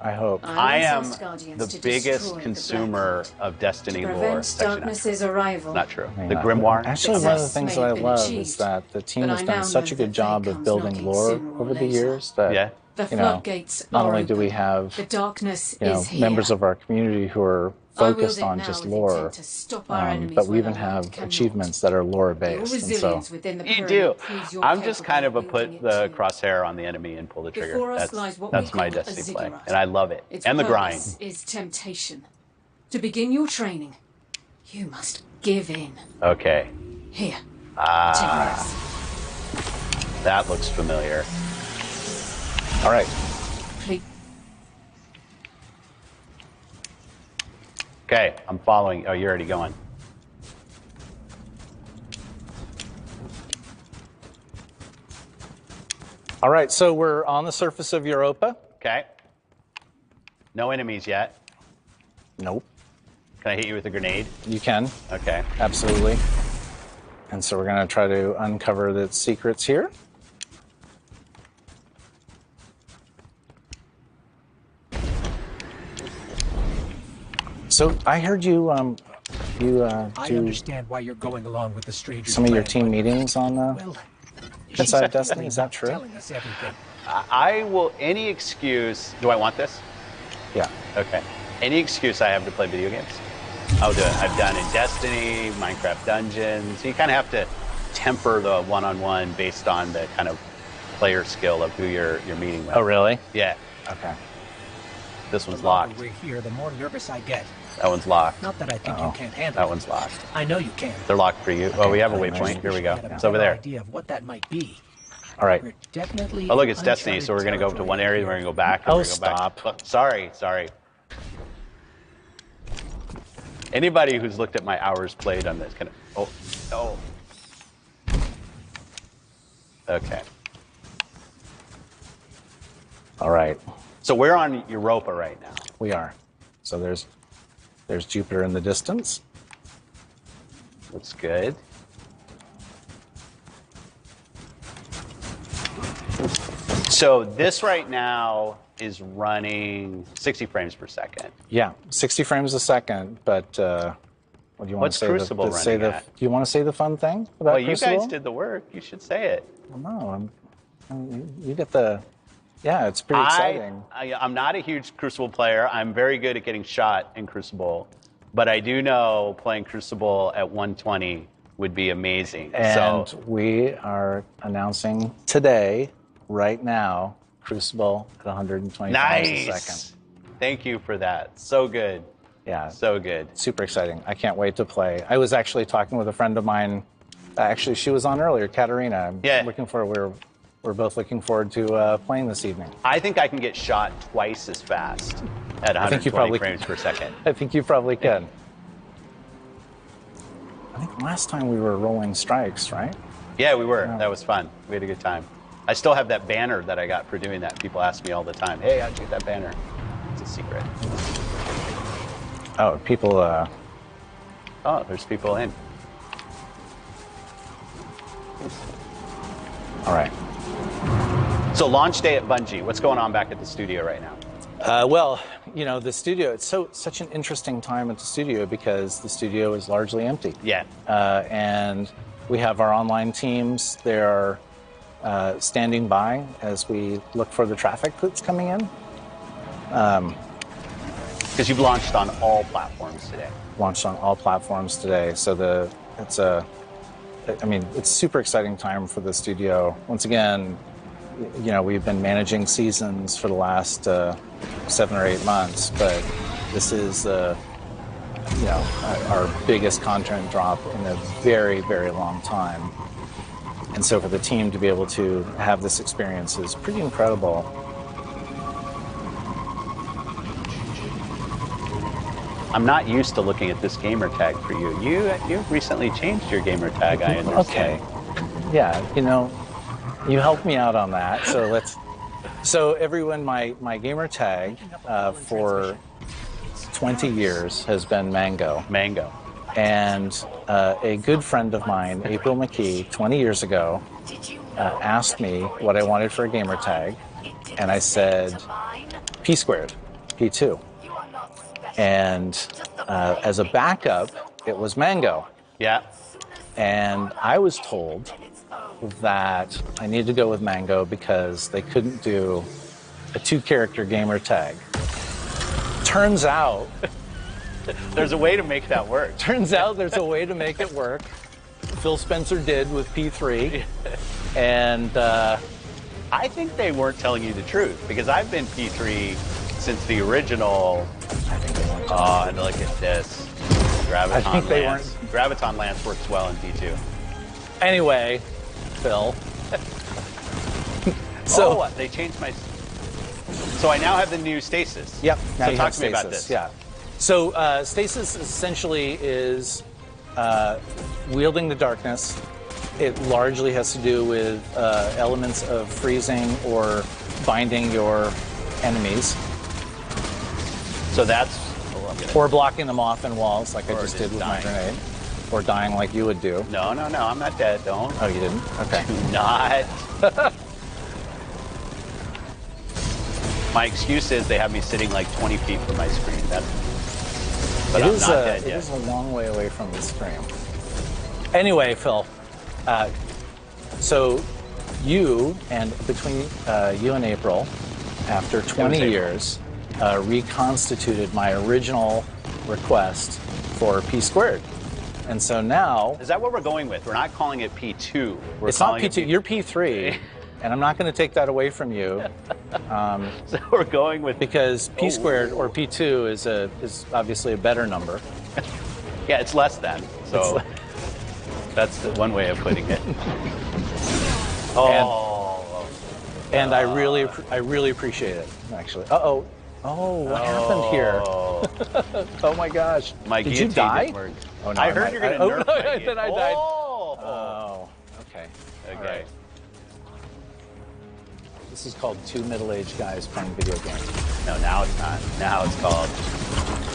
B: I hope.
T: I am
Y: want Asgardians
T: the
Y: to
T: biggest
Y: destroy the
T: consumer of Destiny
Y: To
T: lore.
Y: prevent
T: It's actually
Y: darkness's arrival.
T: not true.
B: Yeah.
T: The Grimoire.
B: Actually, one of the
Y: Success
B: things
Y: may
B: that I
Y: have been
B: love is
Y: achieved,
B: that the team
Y: but
B: has
Y: I
B: done
Y: now
B: such a
Y: know
B: good
Y: that
B: job
Y: fate
B: of
Y: comes
B: building
Y: knocking
B: lore
Y: sooner or
B: over the
Y: later.
B: years that,
T: Yeah.
Y: The
B: you know,
Y: floodgates
B: not
Y: are
B: only do we
Y: open.
B: have
Y: The darkness
B: you know,
Y: is here.
B: members of our community who are
Y: I wield
B: focused
Y: it
B: on
Y: now
B: just
Y: with
B: lore,
Y: intent to stop our enemies
B: but we
Y: where
B: even
Y: the light
B: have
Y: cannot.
B: achievements that are lore
Y: Your
B: based. And so,
Y: resilience within the
T: You
Y: pyramid
T: do.
Y: proves you're
T: I'm just kind of a
Y: capable
T: put the crosshair on the enemy and pull the trigger.
Y: Before us lies what we
T: That's my
Y: call a
T: Destiny play,
Y: ziggurat.
T: and I love it.
Y: Its
T: And the grind.
Y: purpose is temptation. To begin your training, you must give in.
T: Okay.
Y: Here,
T: Ah, that looks familiar.
B: all right.
Y: please.
T: Okay, I'm following. Oh, you're already going.
B: All right, so we're on the surface of Europa.
T: Okay. No enemies yet.
B: Nope.
T: Can I hit you with a grenade?
B: You can.
T: Okay.
B: Absolutely. And so we're going to try to uncover the secrets here. So I heard you
W: I
B: do
W: understand why you're going along with the Stranger's
B: some of your
W: plan,
B: team meetings on
W: well,
B: inside Destiny. Is that true?
W: telling us everything.
T: I will, any excuse. Do I want this?
B: Yeah.
T: Okay. Any excuse I have to play video games, I'll do it. I've done in Destiny, Minecraft Dungeons. You kind of have to temper the one-on-one based on the kind of player skill of who you're meeting with.
B: Oh, really?
T: Yeah.
B: Okay.
T: This one's
W: The longer
T: locked.
W: we're here, the more nervous I get.
T: That one's locked.
W: Not that I think
T: Uh-oh.
W: you can't handle
T: That
W: it.
T: one's locked.
W: I know you can.
T: They're locked for you. Oh, we have a waypoint. Here we go. It's over there.
W: Idea of what that might be.
B: All right.
W: We're definitely.
T: Oh, look, it's Destiny. So we're going to go to one area, and we're going to go back. And
B: Oh,
T: we're gonna go
B: stop.
T: Back. Oh, sorry. Anybody who's looked at my hours played on this kind of. Oh. Okay.
B: All right.
T: So we're on Europa right now.
B: We are. So there's Jupiter in the distance.
T: Looks good. So this right now is running 60 frames per second.
B: Yeah, 60 frames a second. But what do you want
T: What's
B: to say?
T: Crucible running at?
B: Do you want to say the fun thing about
T: Well, you
B: Crucible?
T: guys did the work. You should say it.
B: Well, no, you get the. Yeah, it's pretty exciting.
T: I'm not a huge Crucible player. I'm very good at getting shot in Crucible, but I do know playing Crucible at 120 would be amazing.
B: And
T: so
B: we are announcing today, right now, Crucible at 120 frames a
T: nice.
B: second.
T: Thank you for that. So good.
B: Yeah,
T: so good.
B: Super exciting. I can't wait to play. I was actually talking with a friend of mine. Actually, she was on earlier, Katarina. We're both looking forward to playing this evening.
T: I think I can get shot twice as fast at 120 frames per second.
B: I think you probably can. I think last time we were rolling strikes, right?
T: Yeah, we were. That was fun. We had a good time. I still have that banner that I got for doing that. People ask me all the time, hey, how'd you get that banner? It's a secret.
B: Oh, people...
T: Oh, there's people in.
B: All right.
T: So launch day at Bungie. What's going on back at the studio right now?
B: Well, you know, the studio, it's such an interesting time at the studio because the studio is largely empty.
T: Yeah.
B: And we have our online teams. They're standing by as we look for the traffic that's coming in.
T: Because you've launched on all platforms today.
B: Launched on all platforms today. So it's a super exciting time for the studio. Once again, you know, we've been managing seasons for the last 7 or 8 months, but this is you know, our biggest content drop in a very, very long time. And so for the team to be able to have this experience is pretty incredible.
T: I'm not used to looking at this gamer tag for you. You've recently changed your gamer tag, I understand.
B: Okay. Yeah, you know, you helped me out on that. So let's. So everyone, my gamer tag for 20 years has been Mango.
T: Mango.
B: And a good friend of mine, April McKee, 20 years ago, asked me what I wanted for a gamer tag, and I said P squared, P2. And as a backup, it was Mango.
T: Yeah.
B: And I was told that I needed to go with Mango because they couldn't do a 2-character gamer tag. Turns out
T: there's a way to make that work.
B: Turns out there's a way to make it work. Phil Spencer did with P3. And
T: I think they weren't telling you the truth because I've been P3 since the original. Oh, and look at this. Graviton Lance. Graviton Lance works well in P2.
B: Anyway, Phil. So
T: they changed my. So I now have the new stasis.
B: Yep. Now
T: So talk to me about this.
B: Yeah. So stasis essentially is wielding the darkness. It largely has to do with elements of freezing or binding your enemies.
T: So that's.
B: Or blocking them off in walls, like I just did with my grenade. Or dying like you would do.
T: No, I'm not dead. Don't.
B: Oh, you didn't? Okay.
T: Do not. My excuse is they have me sitting like 20 feet from my screen. But I'm not dead yet.
B: It is a long way away from the screen. Anyway, Phil, so you and between you and April, after 20 years, reconstituted my original request for P squared. And so now...
T: Is that what we're going with? We're not calling it P2.
B: It's not P2. You're P3. And I'm not going to take that away from you.
T: So we're going with...
B: Because P squared or P2 is obviously a better number.
T: Yeah, it's less than. So that's the one way of putting it.
B: And I really appreciate it, actually. Uh-oh. Oh, what happened here? Oh my gosh. Did you die?
T: Didn't work. Oh, no, I heard you're going to nerf me.
B: Then I died.
T: Oh,
B: okay.
T: Okay.
B: Right. This is called two middle-aged guys playing video games.
T: No, now it's not. Now it's called...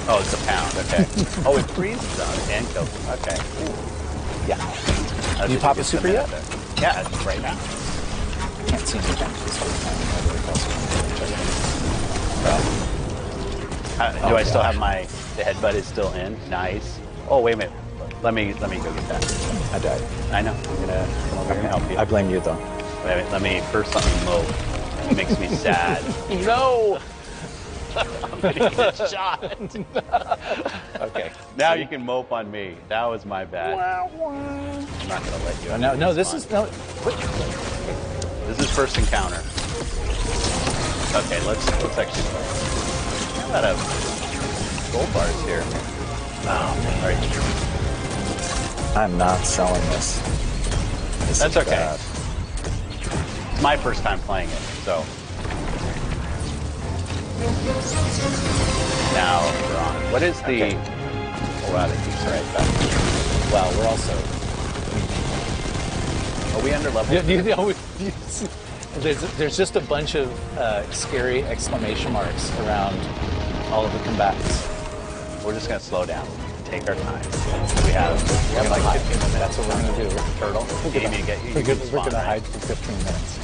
T: Oh, it's a pound. Okay. Oh, it freezes them and kills them. Okay.
B: Yeah. Did you pop a super yet?
T: Yeah, it's right now.
B: Can't see anything.
T: Do I still have the headbutt is still in? Nice. Oh, wait a minute. Let me go get that.
B: I died.
T: I know. I'm gonna help you.
B: I blame you though.
T: Wait a minute. Let me first let me mope. It makes me sad.
B: No.
T: I'm gonna get shot.
B: Okay.
T: Now you can mope on me. That was my bad. I'm not gonna let you.
B: No. This is no.
T: This is first encounter. Okay, let's actually play. A lot of gold bars here. Oh, man. All right.
B: I'm not selling this.
T: That's okay. Bad. It's my first time playing it, so. Now we're on. What is the... Oh, wow, that keeps right back. Well, we're also... Are we under level?
B: There's just a bunch of scary exclamation marks around all of the combatants.
T: We're just going to slow down. Take our time. We have like 15 minutes.
B: That's what we're going to do.
T: Turtle. We're going
B: to hide for 15 minutes.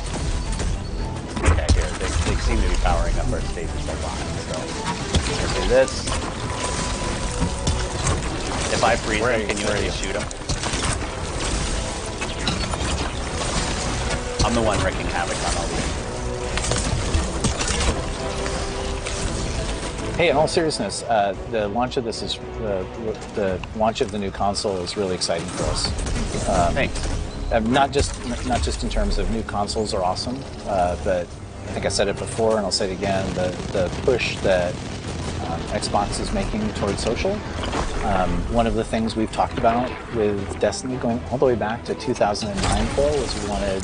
T: Okay, here. They seem to be powering up our stages a lot. So we'll do this. If I freeze them, can you at least shoot them? I'm the one wreaking havoc on all these.
B: Hey, in all seriousness, the launch of this is the launch of the new console is really exciting for us.
T: Thanks.
B: Not just in terms of new consoles are awesome, but I think I said it before and I'll say it again. The push that Xbox is making towards social. One of the things we've talked about with Destiny going all the way back to 2009, Phil, was we wanted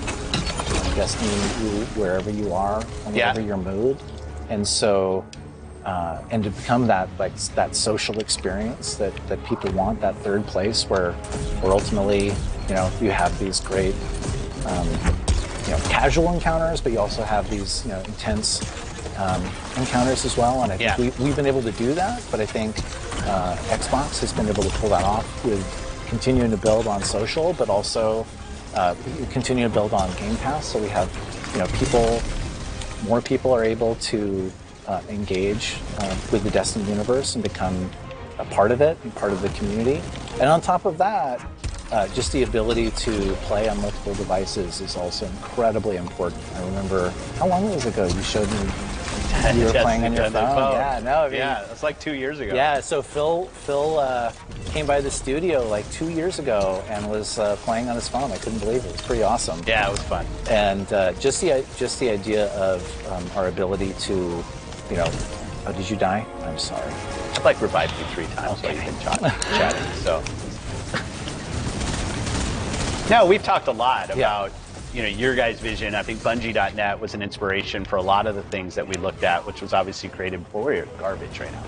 B: Destiny to meet you wherever you are and whatever your mood. And so, and to become that that social experience that people want, that third place where ultimately, you have these great, casual encounters, but you also have these, intense encounters as well. And I think we've been able to do that, but I think Xbox has been able to pull that off with continuing to build on social, but also continue to build on Game Pass. So we have, more people are able to engage with the Destiny universe and become a part of it and part of the community. And on top of that, just the ability to play on multiple devices is also incredibly important. I remember, how long was it ago you showed me you were playing on your phone?
T: Yeah, it's like 2 years ago.
B: Yeah, so Phil came by the studio like 2 years ago and was playing on his phone. I couldn't believe it. It was pretty awesome.
T: Yeah, it was fun.
B: And just the idea of our ability to, oh, did you die? I'm sorry.
T: I've like revived you 3 times while you've been chatting. So, no, we've talked a lot about your guys' vision. I think Bungie.net was an inspiration for a lot of the things that we looked at, which was obviously created before we were garbage right now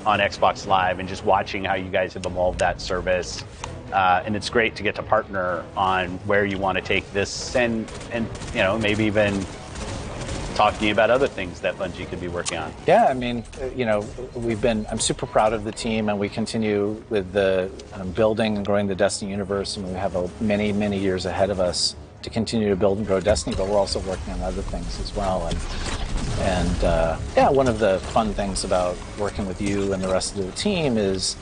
T: on Xbox Live, and just watching how you guys have evolved that service. And it's great to get to partner on where you want to take this, and maybe even talk to you about other things that Bungie could be working on.
B: Yeah, I mean, I'm super proud of the team, and we continue with the building and growing the Destiny universe, and we have many, many years ahead of us to continue to build and grow Destiny, but we're also working on other things as well. And one of the fun things about working with you and the rest of the team is,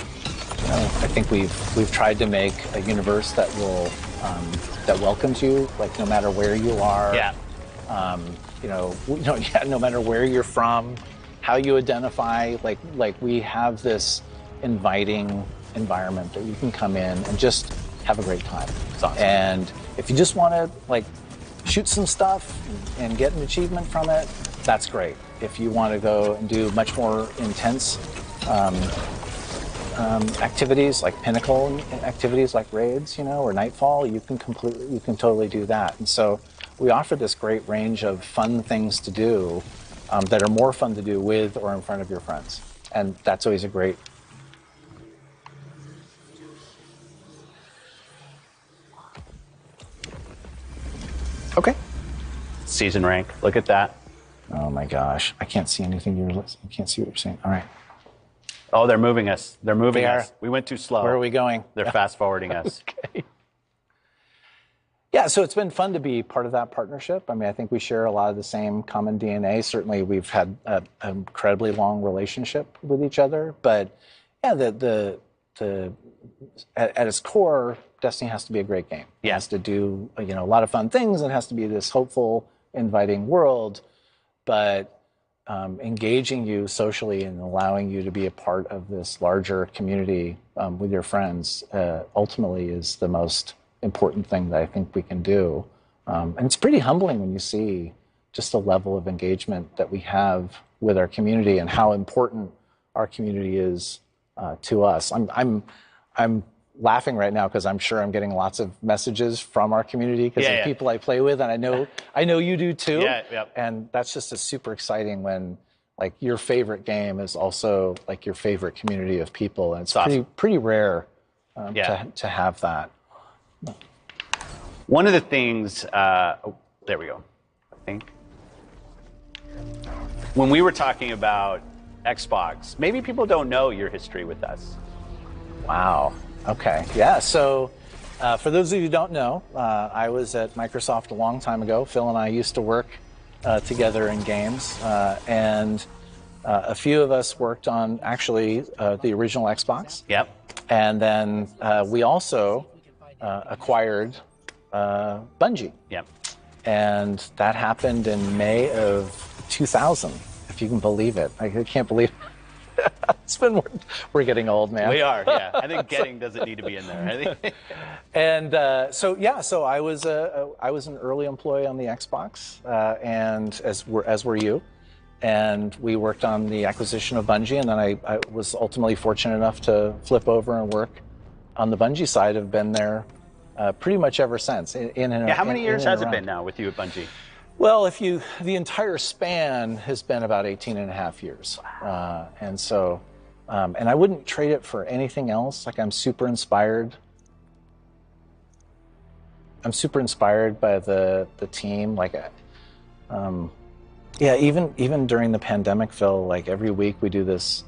B: I think we've tried to make a universe that will that welcomes you, like no matter where you are.
T: Yeah.
B: No matter where you're from, how you identify, like we have this inviting environment that you can come in and just have a great time.
T: Awesome.
B: And if you just want to shoot some stuff and get an achievement from it, that's great. If you want to go and do much more intense activities, like pinnacle activities like raids, or Nightfall, you can totally do that. And so we offer this great range of fun things to do that are more fun to do with or in front of your friends. And that's always a great.
T: Okay. Season rank. Look at that.
B: Oh my gosh. I can't see anything. I can't see what you're saying. All right.
T: Oh, they're moving us. They're moving us. We went too slow.
B: Where are we going?
T: They're fast forwarding us.
B: Okay. Yeah, so it's been fun to be part of that partnership. I mean, I think we share a lot of the same common DNA. Certainly, we've had an incredibly long relationship with each other. But yeah, at its core, Destiny has to be a great game. It has to do a lot of fun things. It has to be this hopeful, inviting world. But engaging you socially and allowing you to be a part of this larger community with your friends ultimately is the most important thing that I think we can do. And it's pretty humbling when you see just the level of engagement that we have with our community and how important our community is to us. I'm laughing right now because I'm sure I'm getting lots of messages from our community because of people I play with, and I know you do too. And that's just super exciting when your favorite game is also your favorite community of people, and it's pretty rare to have that.
T: One of the things, there we go, I think. When we were talking about Xbox, maybe people don't know your history with us.
B: Wow. Okay. Yeah. So for those of you who don't know, I was at Microsoft a long time ago. Phil and I used to work together in games, and a few of us worked on actually the original Xbox.
T: Yep.
B: And then we also acquired Bungie.
T: Yep.
B: And that happened in May of 2000, if you can believe it. I can't believe it. We're getting old, man.
T: We are, yeah. I think getting doesn't need to be in there. I think.
B: And so I was an early employee on the Xbox, and as were you. and we worked on the acquisition of Bungie, and then I was ultimately fortunate enough to flip over and work on the Bungie side. I've been there pretty much ever since.
T: How many years has it been now with you at Bungie?
B: Well, the entire span has been about 18 and a half years. And so, and I wouldn't trade it for anything else. Like, I'm super inspired by the team. Like, yeah, even during the pandemic, Phil, like every week we do this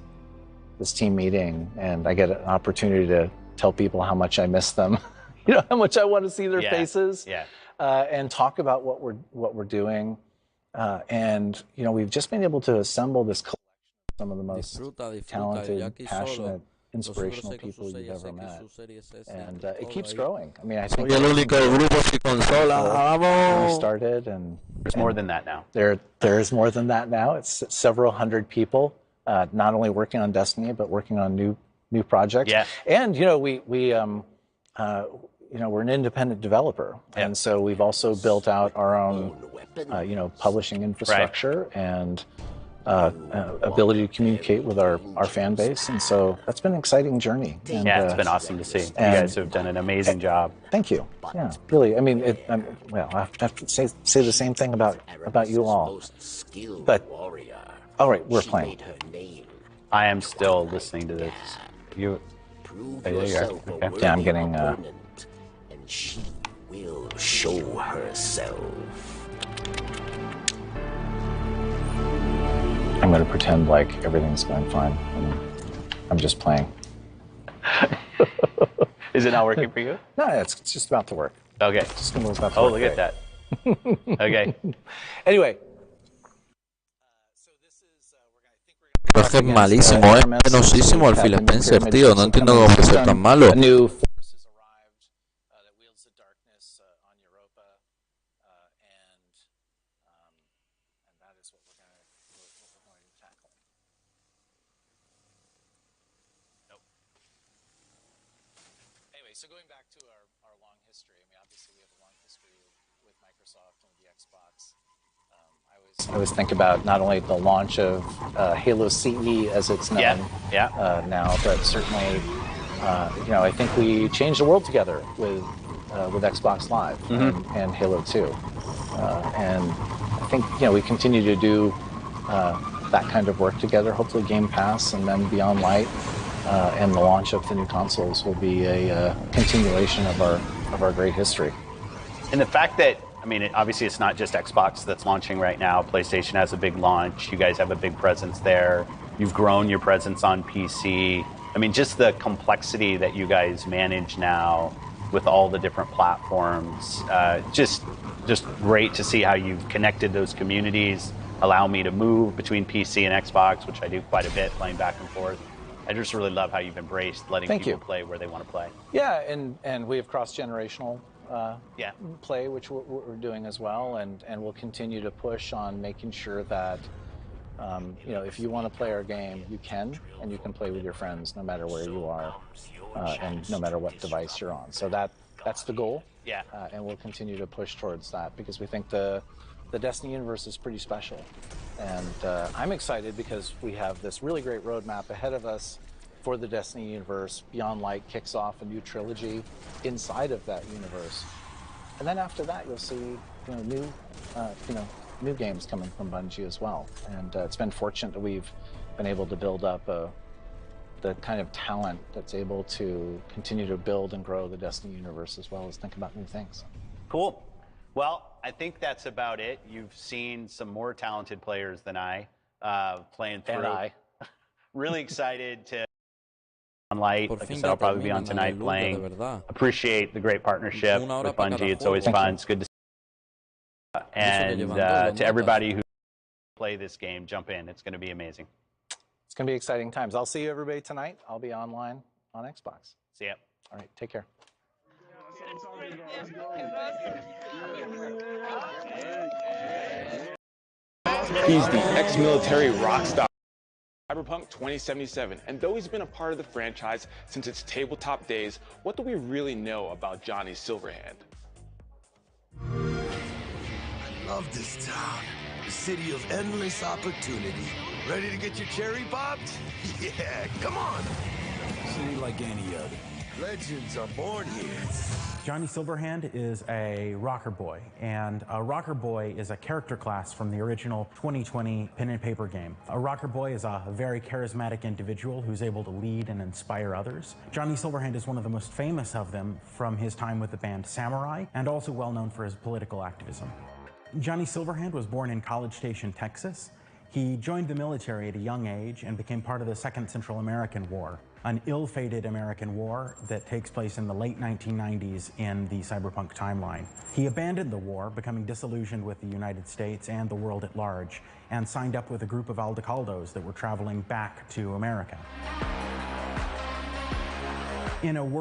B: team meeting, and I get an opportunity to tell people how much I miss them, you know, how much I want to see their faces, and talk about what we're doing. And you know, we've just been able to assemble this collection of some of the most talented, passionate, inspirational people you've ever met, and it keeps growing. I mean, I think when we started, and
T: there's more than that now.
B: There's more than that now. It's several hundred people, not only working on Destiny, but working on new projects.
T: Yeah.
B: And you know, we're an independent developer, and so we've also built out our own, publishing infrastructure and ability to communicate with our fan base, and so that's been an exciting journey. And,
T: it's been awesome to see. You guys have done an amazing job.
B: Thank you. Yeah, really. I mean, well, I have to say the same thing about you all. But all right, we're playing.
T: I am still listening to this. You. There you are. Okay.
B: Yeah, I'm getting.
X: And she will show herself.
B: I'm going to pretend like everything's going fine. I'm just playing.
T: Is it not working for you?
B: No, it's just about to work.
T: Okay.
B: Just about to work.
T: Look at that. Okay.
B: Anyway.
F: Pero es que es malísimo, es penosísimo el Phil Spencer, tío. No entiendo cómo puede ser tan malo.
B: So going back to our long history, I mean, obviously we have a long history with Microsoft and with the Xbox. I always think about not only the launch of Halo CE as it's known now, but certainly, I think we changed the world together with Xbox Live and Halo 2. And I think, we continue to do that kind of work together, hopefully Game Pass and then Beyond Light. And the launch of the new consoles will be a continuation of our great history.
T: And the fact that, I mean, obviously it's not just Xbox that's launching right now. PlayStation has a big launch. You guys have a big presence there. You've grown your presence on PC. I mean, just the complexity that you guys manage now with all the different platforms, just great to see how you've connected those communities, allow me to move between PC and Xbox, which I do quite a bit, playing back and forth. I just really love how you've embraced letting people play where they want to play. Yeah, and we have cross-generational play, which we're doing as well, and we'll continue to push on making sure that, if you want to play our game, you can play with your friends no matter where you are, and no matter what device you're on. So that's the goal. Yeah. And we'll continue to push towards that because we think the Destiny universe is pretty special. And I'm excited because we have this really great roadmap ahead of us for the Destiny universe. Beyond Light kicks off a new trilogy inside of that universe. And then after that, you'll see new games coming from Bungie as well. And it's been fortunate that we've been able to build up the kind of talent that's able to continue to build and grow the Destiny universe as well as think about new things. Cool. Well, I think that's about it. You've seen some more talented players than I playing through. And I. Really excited to on Light. Like I said, I'll probably be on tonight playing. Appreciate the great partnership with Bungie. It's always fun. It's good to see. And to everybody who play this game, jump in. It's going to be amazing. It's going to be exciting times. I'll see you everybody tonight. I'll be online on Xbox. See ya. All right. Take care.
D: He's the ex-military rock star Cyberpunk 2077, and though he's been a part of the franchise since its tabletop days, what do we really know about Johnny Silverhand?
C: I love this town. The city of endless opportunity. Ready to get your cherry popped? Yeah, come on. City like any other. Legends are born here.
E: Johnny Silverhand is a rocker boy, and a rocker boy is a character class from the original 2020 pen and paper game. A rocker boy is a very charismatic individual who's able to lead and inspire others. Johnny Silverhand is one of the most famous of them from his time with the band Samurai, and also well known for his political activism. Johnny Silverhand was born in College Station, Texas. He joined the military at a young age and became part of the Second Central American War, an ill-fated American war that takes place in the late 1990s in the cyberpunk timeline. He abandoned the war, becoming disillusioned with the United States and the world at large, and signed up with a group of Aldecaldos that were traveling back to America. In a world